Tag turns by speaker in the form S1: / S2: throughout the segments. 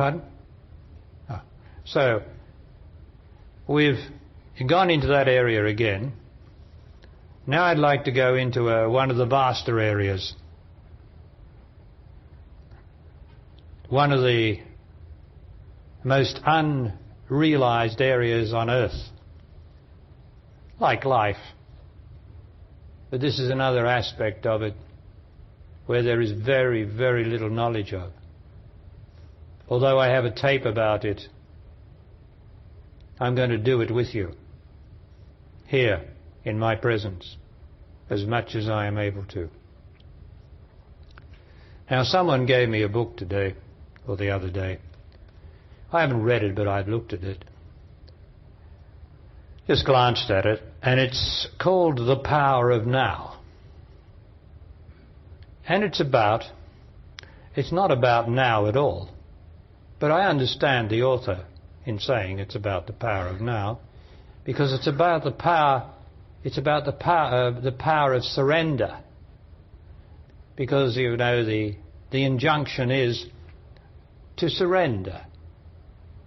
S1: Pardon? Oh. So, we've gone into that area again. Now I'd like to go into one of the vaster areas. One of the most unrealized areas on earth, like life. But this is another aspect of it where there is very, very little knowledge of. Although I have a tape about it, I'm going to do it with you, here, in my presence, as much as I am able to. Now, someone gave me a book today, or the other day. I haven't read it, but I've looked at it. Just glanced at it, and it's called The Power of Now. And it's not about now at all, but I understand the author in saying it's about the power of now, because it's about the power of surrender. Because, you know, the injunction is to surrender.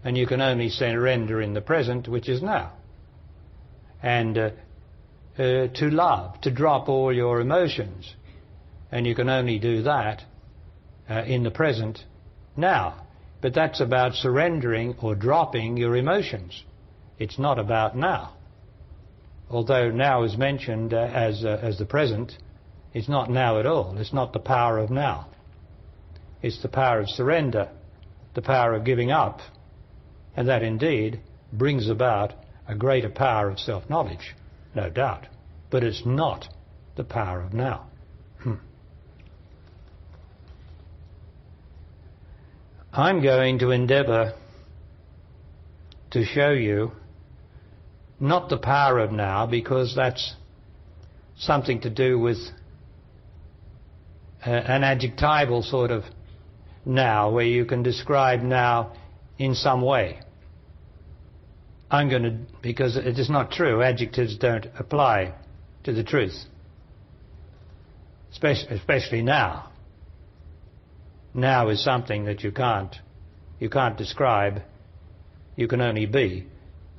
S1: And you can only surrender in the present, which is now. And to love, to drop all your emotions. And you can only do that in the present now. But that's about surrendering or dropping your emotions. It's not about now. Although now is mentioned as the present, it's not now at all. It's not the power of now. It's the power of surrender, the power of giving up. And that indeed brings about a greater power of self-knowledge, no doubt. But it's not the power of now. I'm going to endeavour to show you not the power of now, because that's something to do with an adjectival sort of now, where you can describe now in some way. Because it is not true, adjectives don't apply to the truth, especially now. Now is something that you can't describe, you can only be.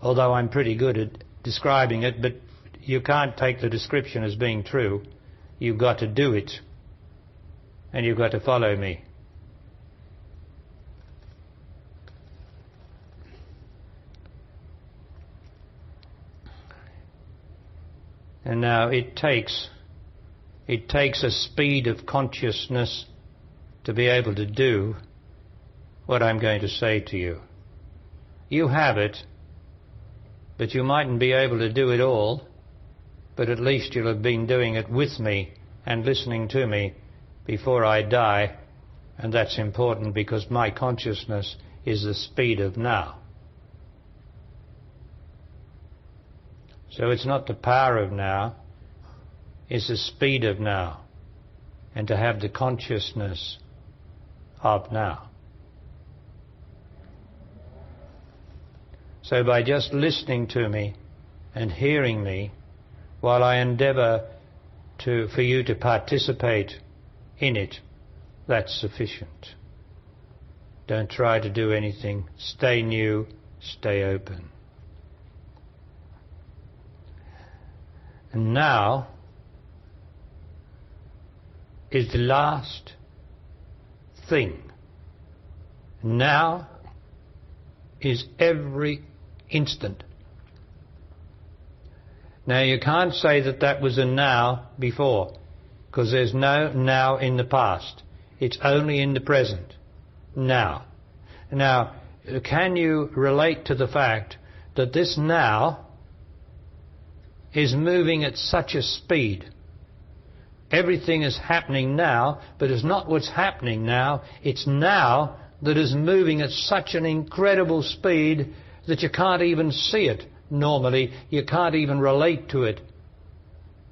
S1: Although I'm pretty good at describing it, but you can't take the description as being true. You've got to do it, and you've got to follow me. And now it takes a speed of consciousness to be able to do what I'm going to say to you. You have it, but you mightn't be able to do it all, but at least you'll have been doing it with me and listening to me before I die, and that's important because my consciousness is the speed of now. So it's not the power of now, it's the speed of now, and to have the consciousness of now. So by just listening to me and hearing me, while I endeavour for you to participate in it, that's sufficient. Don't try to do anything. Stay new, stay open. And now is the last thing. Now is every instant. Now you can't say that that was a now before, because there's no now in the past. It's only in the present. Now. Now, can you relate to the fact that this now is moving at such a speed? Everything is happening now, but it's not what's happening now. It's now that is moving at such an incredible speed that you can't even see it normally. You can't even relate to it.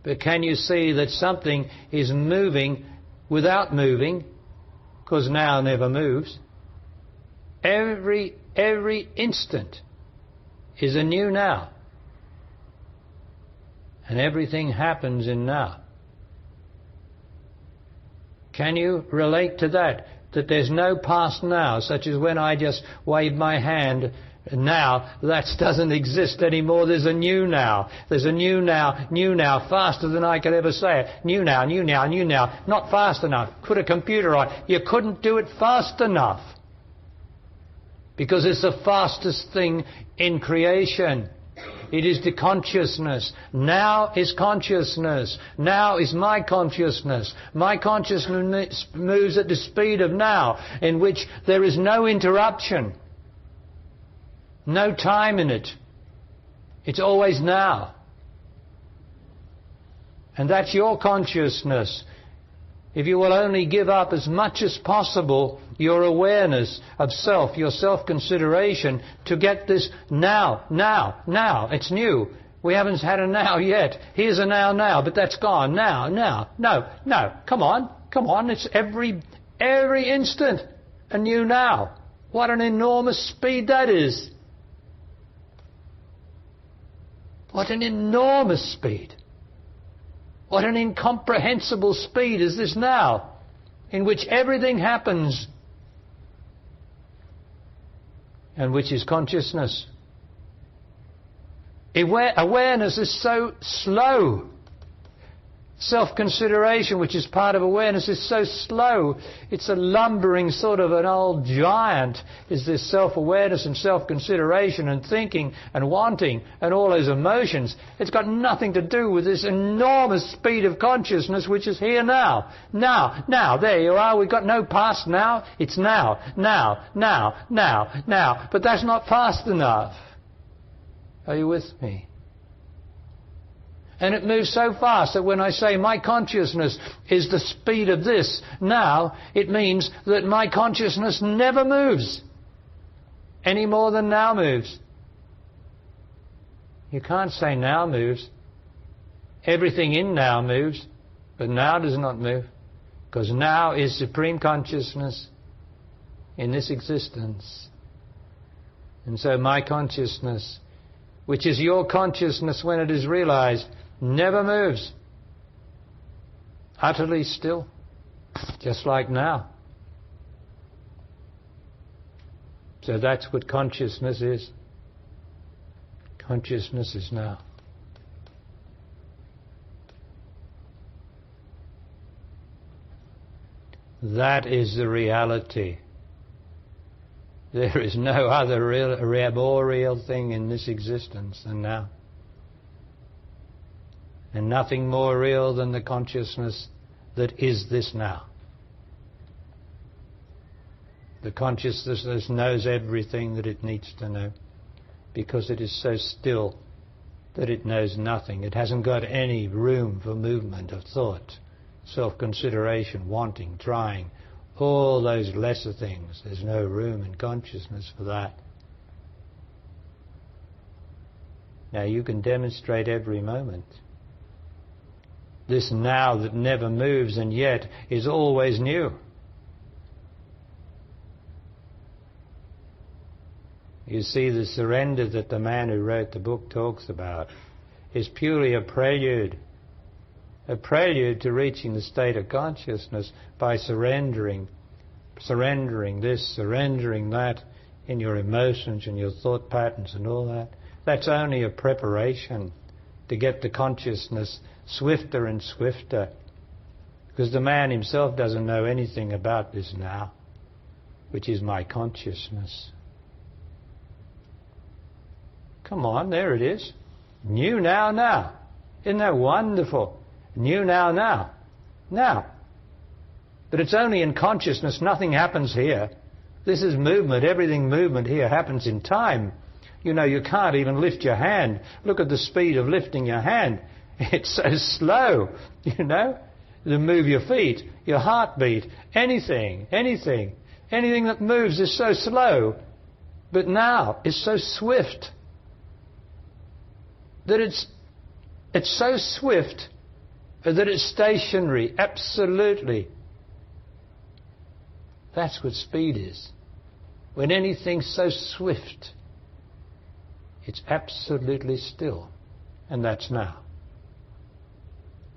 S1: But can you see that something is moving without moving, because now never moves? Every instant is a new now. And everything happens in now. Can you relate to that? that there's no past now, such as when I just wave my hand now. That doesn't exist anymore. There's a new now. There's a new now, faster than I could ever say it. New now. Not fast enough. Put a computer on. You couldn't do it fast enough. Because it's the fastest thing in creation. It is the consciousness. Now is consciousness. Now is my consciousness. My consciousness moves at the speed of now, in which there is no interruption, no time in it. It's always now. And that's your consciousness. If you will only give up as much as possible your awareness of self, your self-consideration, to get this now. It's new. We haven't had a now yet. Here's a now, but that's gone. Now. No. Come on. It's every instant a new now. What an enormous speed that is. What an enormous speed. What an incomprehensible speed is this now, in which everything happens, and which is consciousness. Awareness is so slow. Self-consideration, which is part of awareness, is so slow. It's a lumbering sort of an old giant, is this self-awareness and self-consideration and thinking and wanting and all those emotions. It's got nothing to do with this enormous speed of consciousness, which is here now. Now, there you are. We've got no past now. It's now. But that's not fast enough. Are you with me? And it moves so fast that when I say my consciousness is the speed of this now, it means that my consciousness never moves any more than now moves. You can't say now moves. Everything in now moves, but now does not move, because now is supreme consciousness in this existence. And so my consciousness, which is your consciousness when it is realized, never moves. Utterly still. Just like now. So that's what consciousness is. Consciousness is now. That is the reality. There is no other more real thing in this existence than now. And nothing more real than the consciousness that is this now. The consciousness that knows everything that it needs to know, because it is so still that it knows nothing. It hasn't got any room for movement of thought, self-consideration, wanting, trying, all those lesser things. There's no room in consciousness for that. Now you can demonstrate every moment this now that never moves and yet is always new. You see, the surrender that the man who wrote the book talks about is purely a prelude to reaching the state of consciousness by surrendering this, surrendering that in your emotions and your thought patterns and all that. That's only a preparation to get the consciousness swifter and swifter, because the man himself doesn't know anything about this now, which is my consciousness. Come on, there it is. New now. Isn't that wonderful? New now. But it's only in consciousness. Nothing happens here. This is movement. Everything movement here happens in time. You know, you can't even lift your hand. Look at the speed of lifting your hand. It's so slow, you know. To move your feet, your heartbeat, anything that moves is so slow. But now it's so swift that it's so swift that it's stationary, absolutely. That's what speed is. When anything's so swift, it's absolutely still. And that's now.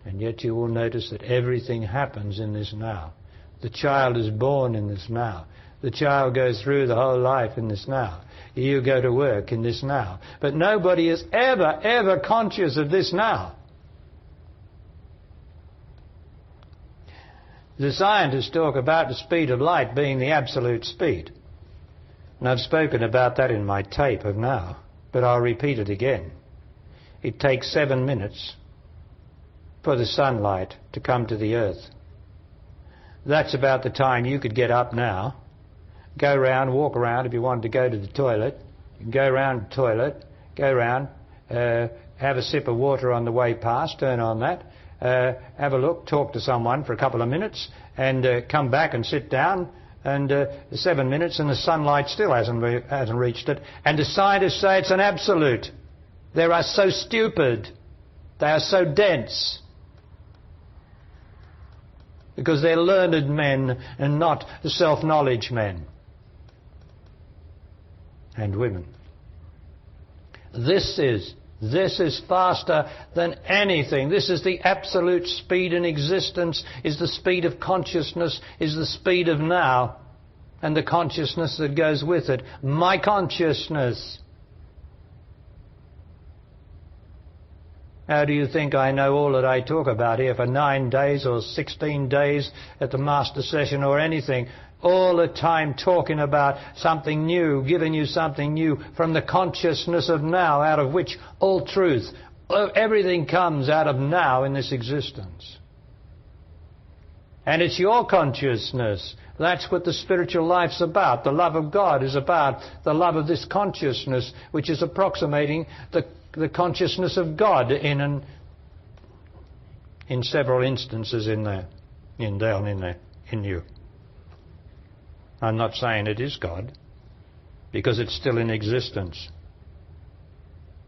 S1: And yet you will notice that everything happens in this now. The child is born in this now. The child goes through the whole life in this now. You go to work in this now. But nobody is ever conscious of this now. The scientists talk about the speed of light being the absolute speed. And I've spoken about that in my tape of now, but I'll repeat it again. It takes 7 minutes for the sunlight to come to the earth. That's about the time you could get up now, go around, walk around if you wanted to go to the toilet. You can go around the toilet, go around, have a sip of water on the way past, turn on that, have a look, talk to someone for a couple of minutes, and come back and sit down, and 7 minutes and the sunlight still hasn't reached it. And the scientists say it's an absolute. They are so stupid. They are so dense. Because they're learned men and not self-knowledge men and women. This is faster than anything. This is the absolute speed in existence, is the speed of consciousness, is the speed of now, and the consciousness that goes with it. My consciousness. How do you think I know all that I talk about here for 9 days or 16 days at the master session or anything? All the time talking about something new, giving you something new from the consciousness of now, out of which all truth, everything comes out of now in this existence. And it's your consciousness. That's what the spiritual life's about. The love of God is about the love of this consciousness, which is approximating the consciousness of God in several instances in you. I'm not saying it is God, because it's still in existence.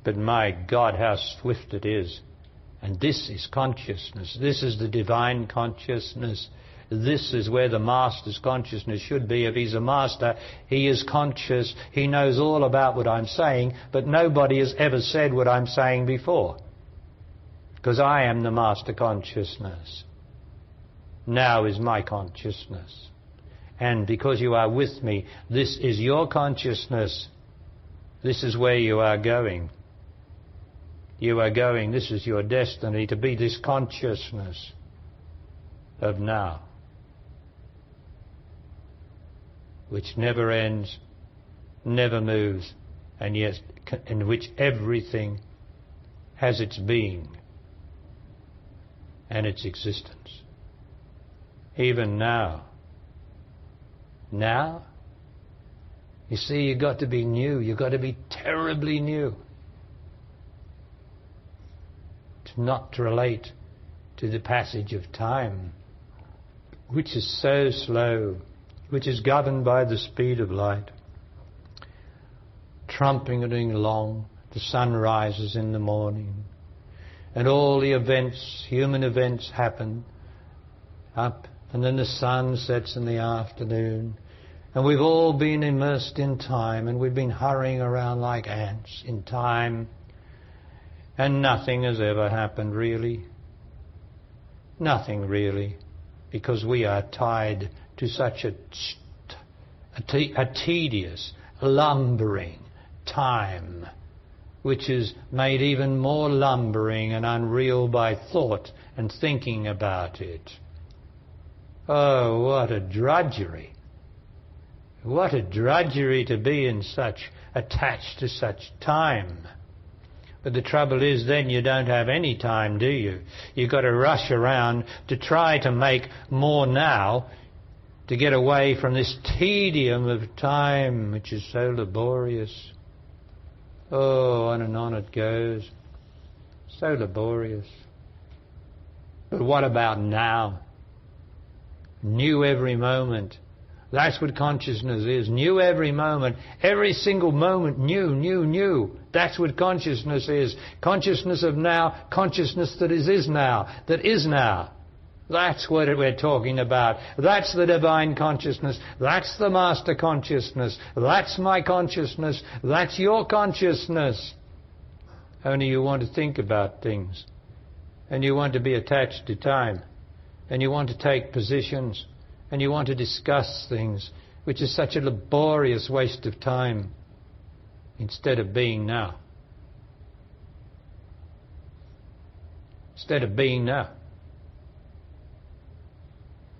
S1: But my God, how swift it is. And this is consciousness. This is the divine consciousness. This is where the master's consciousness should be. If he's a master, he is conscious. He knows all about what I'm saying, but nobody has ever said what I'm saying before. Because I am the master consciousness. Now is my consciousness. And because you are with me, this is your consciousness. This is where you are going. You are going, this is your destiny, to be this consciousness of now, which never ends, never moves, and yet in which everything has its being and its existence. Even now. Now, you see, you've got to be new. You've got to be terribly new. Not to relate to the passage of time, which is so slow, which is governed by the speed of light. Trumpeting along, the sun rises in the morning, and all the events, human events, happen up, and then the sun sets in the afternoon, and we've all been immersed in time, and we've been hurrying around like ants in time, and nothing has ever happened really. Nothing really, because we are tied to such a tedious, lumbering time, which is made even more lumbering and unreal by thought and thinking about it. Oh, what a drudgery. What a drudgery to be attached to such time. But the trouble is then you don't have any time, do you? You've got to rush around to try to make more now to get away from this tedium of time, which is so laborious. Oh, on and on it goes. So laborious. But what about now? New every moment. That's what consciousness is. New every moment. Every single moment, new, new, new. That's what consciousness is. Consciousness of now, consciousness that is now, that is now. That's what we're talking about. That's the divine consciousness. That's the master consciousness. That's my consciousness. That's your consciousness. Only you want to think about things. And you want to be attached to time. And you want to take positions. and you want to discuss things, which is such a laborious waste of time, instead of being now. Instead of being now.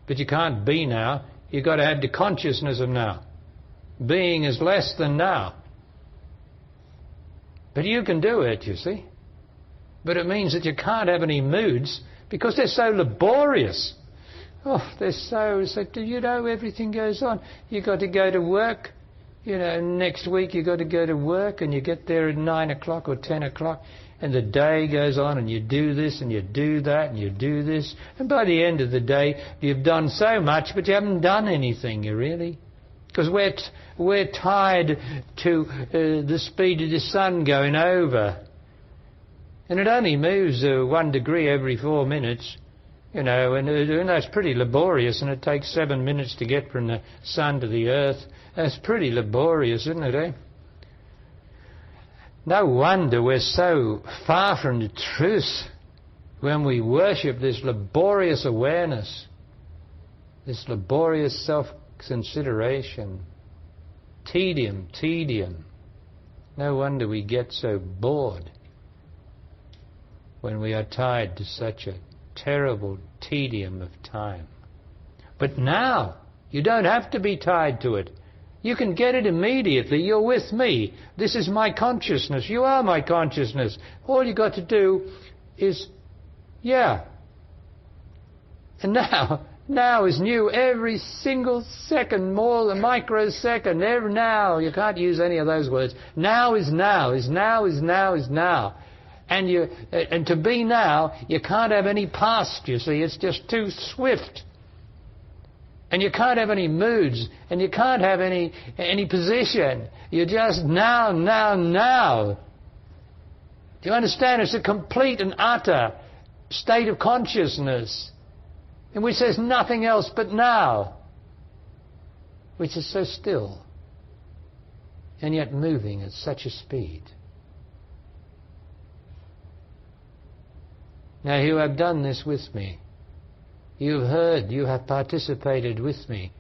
S1: But you can't be now. You've got to have the consciousness of now. Being is less than now. But you can do it, you see. But it means that you can't have any moods because they're so laborious. Oh, they're so, you know, everything goes on. You've got to go to work. You know, next week you've got to go to work, and you get there at 9 o'clock or 10 o'clock, and the day goes on, and you do this and you do that and you do this. And by the end of the day, you've done so much, but you haven't done anything, you really. Because we're tied to the speed of the sun going over. And it only moves 1 degree every 4 minutes. You know, and that's pretty laborious, and it takes 7 minutes to get from the sun to the earth. That's pretty laborious, isn't it, eh? No wonder we're so far from the truth when we worship this laborious awareness, this laborious self-consideration. Tedium. No wonder we get so bored when we are tied to such a terrible tedium of time. But now, you don't have to be tied to it. You can get it immediately. You're with me. This is my consciousness. You are my consciousness. All you got to do is, yeah. And now is new every single second, more than microsecond. Every now, you can't use any of those words. Now is now, is now, is now, is now. And to be now, you can't have any past, you see. It's just too swift. And you can't have any moods, and you can't have any position. You're just now. Do you understand? It's a complete and utter state of consciousness in which there's nothing else but now, which is so still, and yet moving at such a speed. Now you have done this with me. You have heard, you have participated with me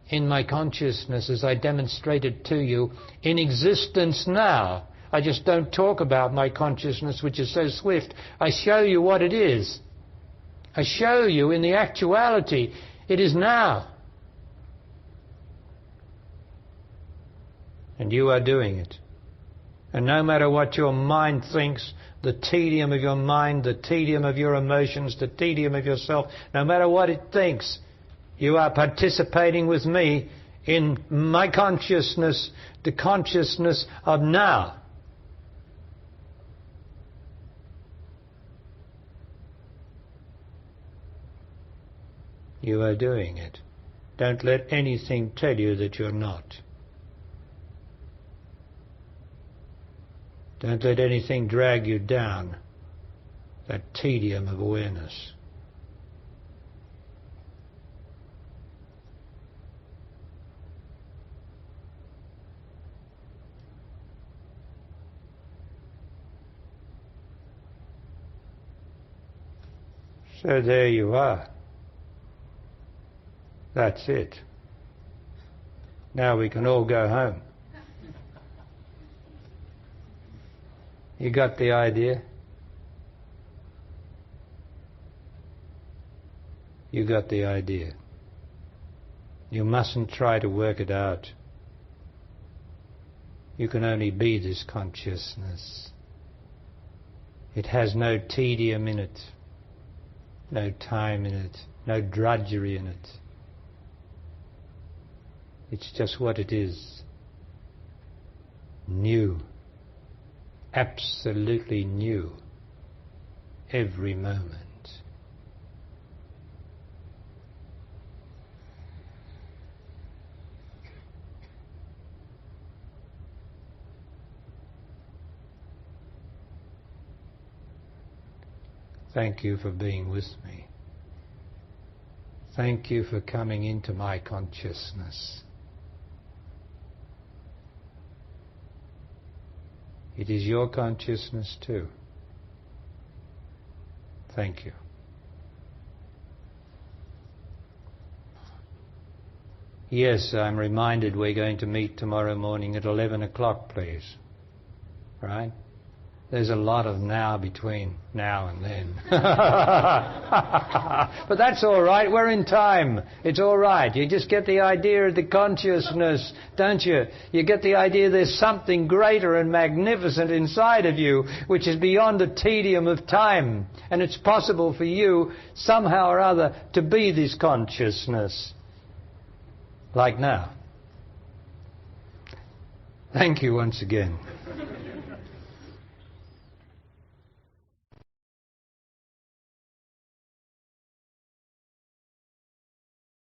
S1: in my consciousness as I demonstrated to you in existence now. I just don't talk about my consciousness, which is so swift. I show you what it is. I show you in the actuality. It is now. And you are doing it. And no matter what your mind thinks, the tedium of your mind, the tedium of your emotions, the tedium of yourself, no matter what it thinks, you are participating with me in my consciousness, the consciousness of now. You are doing it. Don't let anything tell you that you're not. Don't let anything drag you down that tedium of awareness. So there you are. That's it. Now we can all go home. You got the idea? You got the idea. You mustn't try to work it out. You can only be this consciousness. It has no tedium in it, no time in it, no drudgery in it. It's just what it is. New. Absolutely new. Every moment. Thank you for being with me. Thank you for coming into my consciousness. It is your consciousness too. Thank you. Yes, I'm reminded we're going to meet tomorrow morning at 11 o'clock, please. Right? There's a lot of now between now and then. But that's all right. We're in time. It's all right. You just get the idea of the consciousness, don't you? You get the idea there's something greater and magnificent inside of you, which is beyond the tedium of time. And it's possible for you, somehow or other, to be this consciousness. Like now. Thank you once again.